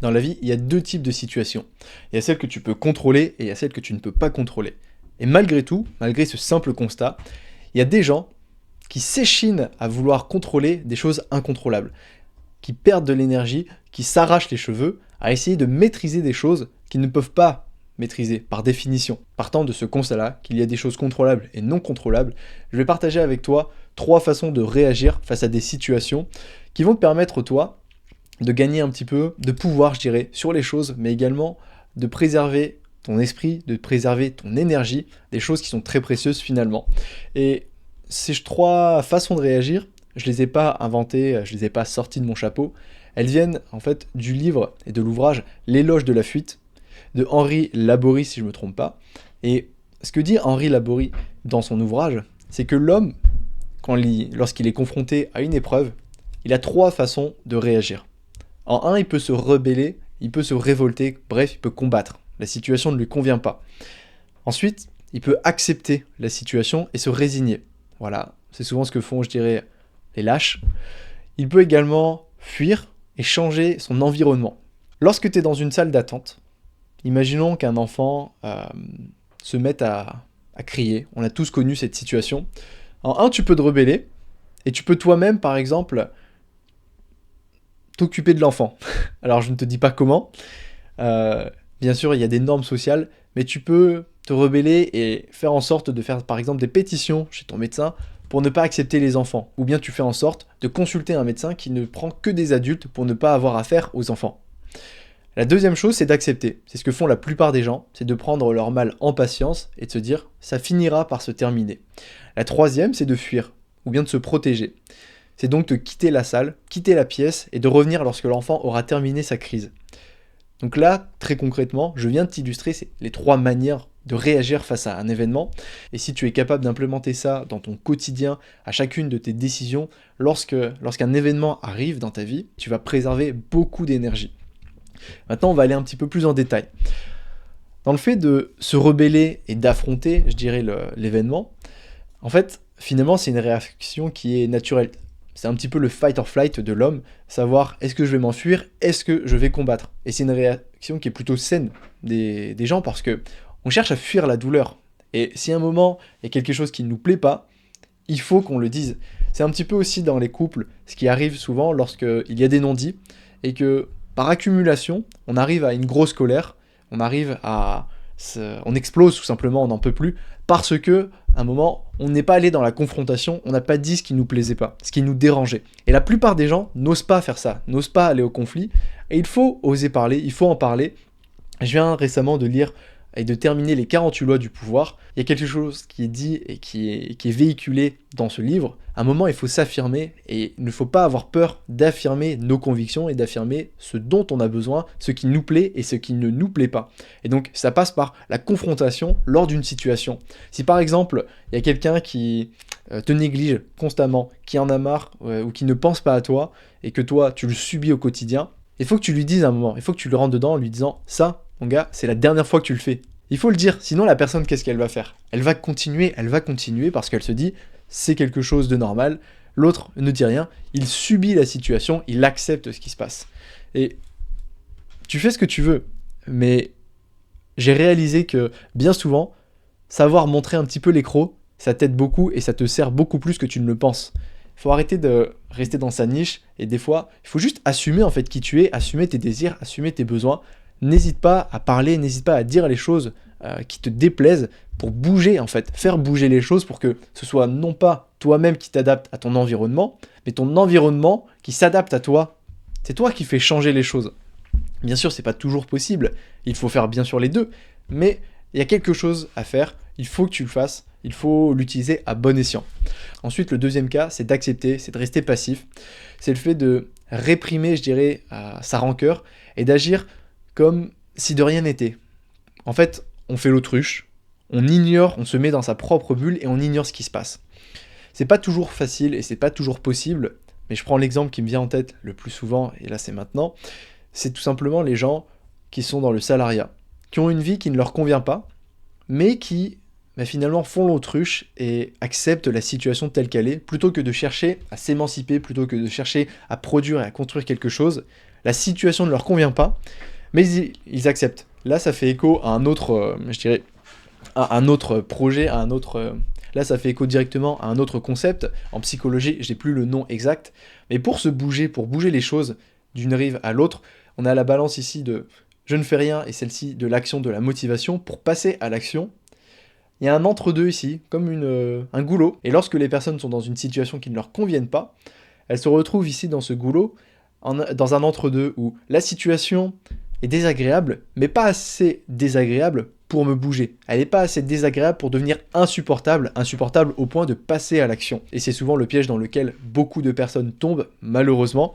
Dans la vie, il y a deux types de situations. Il y a celles que tu peux contrôler et il y a celles que tu ne peux pas contrôler. Et malgré tout, malgré ce simple constat, il y a des gens qui s'échinent à vouloir contrôler des choses incontrôlables, qui perdent de l'énergie, qui s'arrachent les cheveux à essayer de maîtriser des choses qu'ils ne peuvent pas maîtriser par définition. Partant de ce constat-là, qu'il y a des choses contrôlables et non contrôlables, je vais partager avec toi 3 façons de réagir face à des situations qui vont te permettre, toi, de gagner un petit peu de pouvoir, je dirais, sur les choses, mais également de préserver ton esprit, de préserver ton énergie, des choses qui sont très précieuses finalement. Et ces 3 façons de réagir, je les ai pas inventées, je les ai pas sorties de mon chapeau, elles viennent en fait du livre et de l'ouvrage L'éloge de la fuite, de Henri Laborie si je ne me trompe pas. Et ce que dit Henri Laborie dans son ouvrage, c'est que l'homme, lorsqu'il est confronté à une épreuve, il a 3 façons de réagir. En un, il peut se rebeller, il peut se révolter, bref, il peut combattre. La situation ne lui convient pas. Ensuite, il peut accepter la situation et se résigner. Voilà, c'est souvent ce que font, je dirais, les lâches. Il peut également fuir et changer son environnement. Lorsque tu es dans une salle d'attente, imaginons qu'un enfant se mette à crier. On a tous connu cette situation. En un, tu peux te rebeller et tu peux toi-même, par exemple, t'occuper de l'enfant. Alors, je ne te dis pas comment. Bien sûr, il y a des normes sociales, mais tu peux te rebeller et faire en sorte de faire, par exemple, des pétitions chez ton médecin pour ne pas accepter les enfants. Ou bien tu fais en sorte de consulter un médecin qui ne prend que des adultes pour ne pas avoir affaire aux enfants. La deuxième chose, c'est d'accepter. C'est ce que font la plupart des gens, c'est de prendre leur mal en patience et de se dire « ça finira par se terminer ». La troisième, c'est de fuir, ou bien de se protéger. C'est donc de quitter la salle, quitter la pièce et de revenir lorsque l'enfant aura terminé sa crise. Donc là, très concrètement, je viens de t'illustrer les 3 manières de réagir face à un événement. Et si tu es capable d'implémenter ça dans ton quotidien, à chacune de tes décisions, lorsqu'un événement arrive dans ta vie, tu vas préserver beaucoup d'énergie. Maintenant, on va aller un petit peu plus en détail. Dans le fait de se rebeller et d'affronter, je dirais, l'événement, en fait, finalement, c'est une réaction qui est naturelle. C'est un petit peu le fight or flight de l'homme, savoir est-ce que je vais m'enfuir, est-ce que je vais combattre. Et c'est une réaction qui est plutôt saine des gens parce que on cherche à fuir la douleur. Et si à un moment, il y a quelque chose qui ne nous plaît pas, il faut qu'on le dise. C'est un petit peu aussi dans les couples, ce qui arrive souvent lorsqu'il y a des non-dits, et que par accumulation, on arrive à une grosse colère, on explose tout simplement, on n'en peut plus, parce que à un moment, on n'est pas allé dans la confrontation, on n'a pas dit ce qui nous plaisait pas, ce qui nous dérangeait. Et la plupart des gens n'osent pas faire ça, n'osent pas aller au conflit, et il faut oser parler, il faut en parler. Je viens récemment de lire et de terminer les 48 lois du pouvoir. Il y a quelque chose qui est dit et qui est véhiculé dans ce livre. À un moment, il faut s'affirmer et il ne faut pas avoir peur d'affirmer nos convictions et d'affirmer ce dont on a besoin, ce qui nous plaît et ce qui ne nous plaît pas. Et donc, ça passe par la confrontation lors d'une situation. Si par exemple, il y a quelqu'un qui te néglige constamment, qui en a marre ou qui ne pense pas à toi et que toi, tu le subis au quotidien, il faut que tu lui dises à un moment, il faut que tu le rentres dedans en lui disant « ça, mon gars, c'est la dernière fois que tu le fais ». Il faut le dire, sinon la personne, qu'est-ce qu'elle va faire ? Elle va continuer parce qu'elle se dit « c'est quelque chose de normal ». L'autre ne dit rien, il subit la situation, il accepte ce qui se passe. Et tu fais ce que tu veux, mais j'ai réalisé que bien souvent, savoir montrer un petit peu l'écrou, ça t'aide beaucoup et ça te sert beaucoup plus que tu ne le penses. Il faut arrêter de rester dans sa niche et des fois, il faut juste assumer en fait qui tu es, assumer tes désirs, assumer tes besoins. N'hésite pas à parler, n'hésite pas à dire les choses qui te déplaisent pour bouger en fait, faire bouger les choses pour que ce soit non pas toi-même qui t'adapte à ton environnement, mais ton environnement qui s'adapte à toi. C'est toi qui fais changer les choses. Bien sûr, c'est pas toujours possible, il faut faire bien sûr les deux, mais il y a quelque chose à faire, il faut que tu le fasses, il faut l'utiliser à bon escient. Ensuite, le deuxième cas, c'est d'accepter, c'est de rester passif, c'est le fait de réprimer, je dirais, sa rancœur et d'agir comme si de rien n'était. En fait, on fait l'autruche, on ignore, on se met dans sa propre bulle et on ignore ce qui se passe. C'est pas toujours facile et c'est pas toujours possible, mais je prends l'exemple qui me vient en tête le plus souvent, et là c'est maintenant, c'est tout simplement les gens qui sont dans le salariat, qui ont une vie qui ne leur convient pas, mais qui finalement font l'autruche et acceptent la situation telle qu'elle est, plutôt que de chercher à s'émanciper, plutôt que de chercher à produire et à construire quelque chose, la situation ne leur convient pas, mais ils acceptent. Là, ça fait écho à un autre, je dirais, à un autre projet, à un autre... Là, ça fait écho directement à un autre concept. En psychologie, j'ai plus le nom exact. Mais pour bouger les choses d'une rive à l'autre, on a la balance ici de je ne fais rien et celle-ci de l'action, de la motivation. Pour passer à l'action, il y a un entre-deux ici, comme un goulot. Et lorsque les personnes sont dans une situation qui ne leur convienne pas, elles se retrouvent ici dans ce goulot, dans un entre-deux où la situation est désagréable, mais pas assez désagréable pour me bouger. Elle n'est pas assez désagréable pour devenir insupportable au point de passer à l'action. Et c'est souvent le piège dans lequel beaucoup de personnes tombent, malheureusement.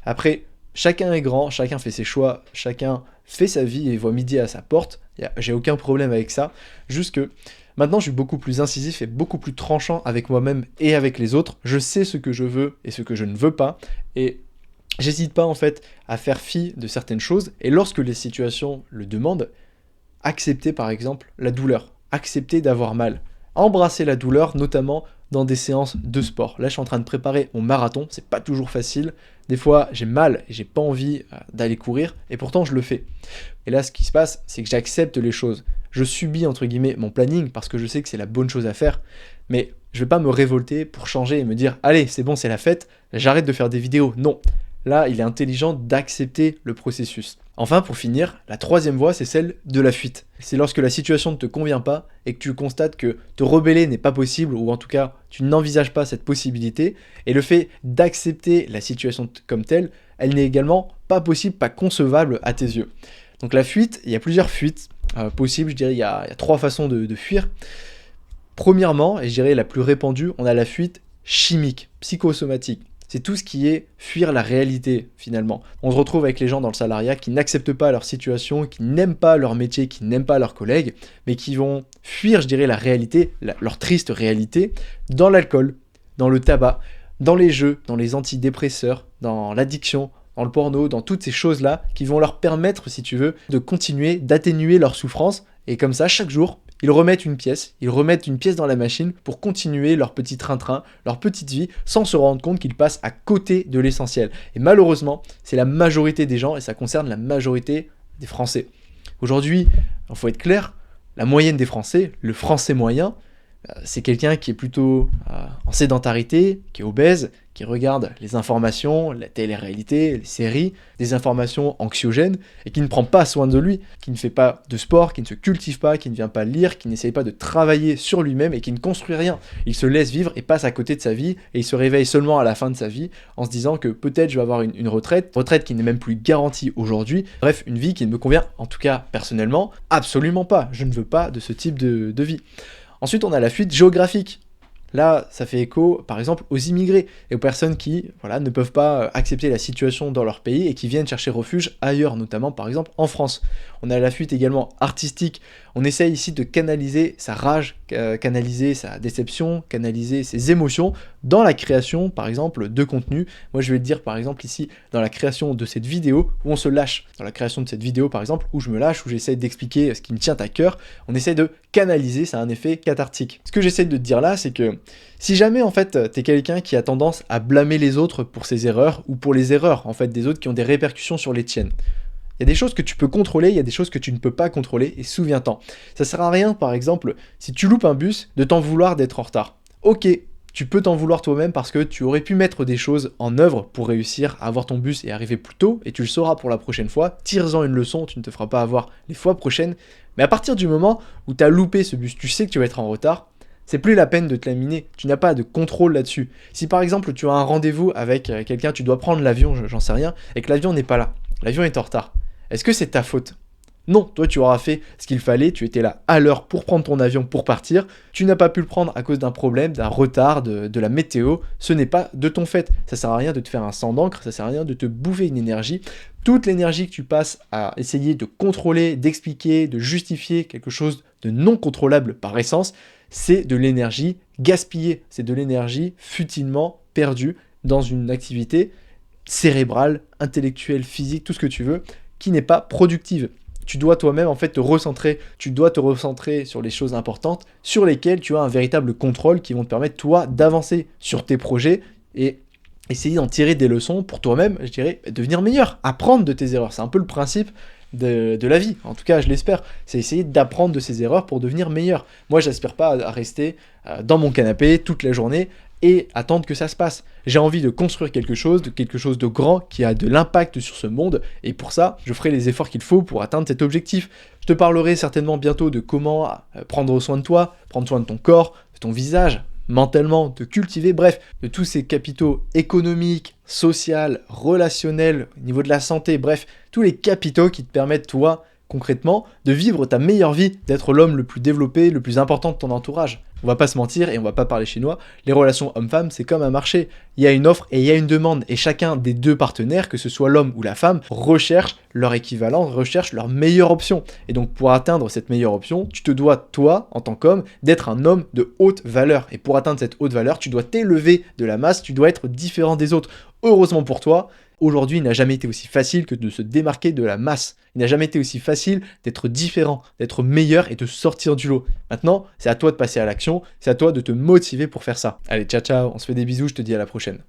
Après, chacun est grand, chacun fait ses choix, chacun fait sa vie et voit midi à sa porte. J'ai aucun problème avec ça. Juste que maintenant, je suis beaucoup plus incisif et beaucoup plus tranchant avec moi-même et avec les autres. Je sais ce que je veux et ce que je ne veux pas. Et j'hésite pas en fait à faire fi de certaines choses. Et lorsque les situations le demandent, accepter par exemple la douleur, accepter d'avoir mal, embrasser la douleur, notamment dans des séances de sport. Là, je suis en train de préparer mon marathon, c'est pas toujours facile. Des fois, j'ai mal et j'ai pas envie d'aller courir, et pourtant je le fais. Et là, ce qui se passe, c'est que j'accepte les choses. Je subis entre guillemets mon planning parce que je sais que c'est la bonne chose à faire, mais je vais pas me révolter pour changer et me dire allez, c'est bon, c'est la fête, j'arrête de faire des vidéos. Non. Là, il est intelligent d'accepter le processus. Enfin, pour finir, la troisième voie, c'est celle de la fuite. C'est lorsque la situation ne te convient pas et que tu constates que te rebeller n'est pas possible, ou en tout cas, tu n'envisages pas cette possibilité, et le fait d'accepter la situation comme telle, elle n'est également pas possible, pas concevable à tes yeux. Donc la fuite, il y a plusieurs fuites possibles, je dirais, il y a trois façons de fuir. Premièrement, et je dirais la plus répandue, on a la fuite chimique, psychosomatique. C'est tout ce qui est fuir la réalité, finalement. On se retrouve avec les gens dans le salariat qui n'acceptent pas leur situation, qui n'aiment pas leur métier, qui n'aiment pas leurs collègues, mais qui vont fuir, je dirais, la réalité, leur triste réalité, dans l'alcool, dans le tabac, dans les jeux, dans les antidépresseurs, dans l'addiction, dans le porno, dans toutes ces choses-là qui vont leur permettre, si tu veux, de continuer, d'atténuer leur souffrance. Et comme ça, chaque jour, ils remettent une pièce dans la machine pour continuer leur petit train-train, leur petite vie, sans se rendre compte qu'ils passent à côté de l'essentiel. Et malheureusement, c'est la majorité des gens, et ça concerne la majorité des Français. Aujourd'hui, il faut être clair, la moyenne des Français, le Français moyen, c'est quelqu'un qui est plutôt en sédentarité, qui est obèse, qui regarde les informations, la télé-réalité, les séries, des informations anxiogènes, et qui ne prend pas soin de lui, qui ne fait pas de sport, qui ne se cultive pas, qui ne vient pas lire, qui n'essaye pas de travailler sur lui-même et qui ne construit rien. Il se laisse vivre et passe à côté de sa vie, et il se réveille seulement à la fin de sa vie en se disant que peut-être je vais avoir une retraite qui n'est même plus garantie aujourd'hui. Bref, une vie qui ne me convient, en tout cas personnellement, absolument pas. Je ne veux pas de ce type de vie. Ensuite, on a la fuite géographique. Là, ça fait écho, par exemple, aux immigrés et aux personnes qui ne peuvent pas accepter la situation dans leur pays et qui viennent chercher refuge ailleurs, notamment, par exemple, en France. On a la fuite également artistique. On essaye ici de canaliser sa rage, canaliser sa déception, canaliser ses émotions dans la création, par exemple, de contenu. Moi, je vais te dire, par exemple, ici, dans la création de cette vidéo, où on se lâche. Dans la création de cette vidéo, par exemple, où je me lâche, où j'essaie d'expliquer ce qui me tient à cœur, on essaie de canaliser, ça a un effet cathartique. Ce que j'essaie de te dire là, c'est que si jamais, en fait, t'es quelqu'un qui a tendance à blâmer les autres pour ses erreurs, ou pour les erreurs, en fait, des autres qui ont des répercussions sur les tiennes, il y a des choses que tu peux contrôler, il y a des choses que tu ne peux pas contrôler, et souviens-t'en. Ça sert à rien, par exemple, si tu loupes un bus, de t'en vouloir d'être en retard. Ok, tu peux t'en vouloir toi-même parce que tu aurais pu mettre des choses en œuvre pour réussir à avoir ton bus et arriver plus tôt, et tu le sauras pour la prochaine fois. Tire-en une leçon, tu ne te feras pas avoir les fois prochaines. Mais à partir du moment où tu as loupé ce bus, tu sais que tu vas être en retard, c'est plus la peine de te laminer, tu n'as pas de contrôle là-dessus. Si par exemple tu as un rendez-vous avec quelqu'un, tu dois prendre l'avion, j'en sais rien, et que l'avion n'est pas là, l'avion est en retard, est-ce que c'est ta faute ? Non, toi tu auras fait ce qu'il fallait, tu étais là à l'heure pour prendre ton avion pour partir, tu n'as pas pu le prendre à cause d'un problème, d'un retard, de la météo, ce n'est pas de ton fait. Ça sert à rien de te faire un sang d'encre, ça sert à rien de te bouffer une énergie. Toute l'énergie que tu passes à essayer de contrôler, d'expliquer, de justifier quelque chose de non contrôlable par essence, c'est de l'énergie gaspillée, c'est de l'énergie futilement perdue dans une activité cérébrale, intellectuelle, physique, tout ce que tu veux, qui n'est pas productive. Tu dois toi-même en fait te recentrer sur les choses importantes, sur lesquelles tu as un véritable contrôle qui vont te permettre toi d'avancer sur tes projets et essayer d'en tirer des leçons pour toi-même, je dirais, devenir meilleur, apprendre de tes erreurs. C'est un peu le principe de la vie, en tout cas je l'espère, c'est essayer d'apprendre de ses erreurs pour devenir meilleur. Moi j'aspire pas à rester dans mon canapé toute la journée et attendre que ça se passe. J'ai envie de construire quelque chose de grand qui a de l'impact sur ce monde, et pour ça, je ferai les efforts qu'il faut pour atteindre cet objectif. Je te parlerai certainement bientôt de comment prendre soin de toi, prendre soin de ton corps, de ton visage, mentalement, de cultiver, bref, de tous ces capitaux économiques, sociaux, relationnels, au niveau de la santé, bref, tous les capitaux qui te permettent, toi, concrètement, de vivre ta meilleure vie, d'être l'homme le plus développé, le plus important de ton entourage. On va pas se mentir et on va pas parler chinois, les relations homme-femme, c'est comme un marché. Il y a une offre et il y a une demande, et chacun des deux partenaires, que ce soit l'homme ou la femme, recherche leur équivalent, recherche leur meilleure option. Et donc pour atteindre cette meilleure option, tu te dois, toi, en tant qu'homme, d'être un homme de haute valeur. Et pour atteindre cette haute valeur, tu dois t'élever de la masse, tu dois être différent des autres. Heureusement pour toi, aujourd'hui, il n'a jamais été aussi facile que de se démarquer de la masse. Il n'a jamais été aussi facile d'être différent, d'être meilleur et de sortir du lot. Maintenant, c'est à toi de passer à l'action, c'est à toi de te motiver pour faire ça. Allez, ciao ciao, on se fait des bisous, je te dis à la prochaine.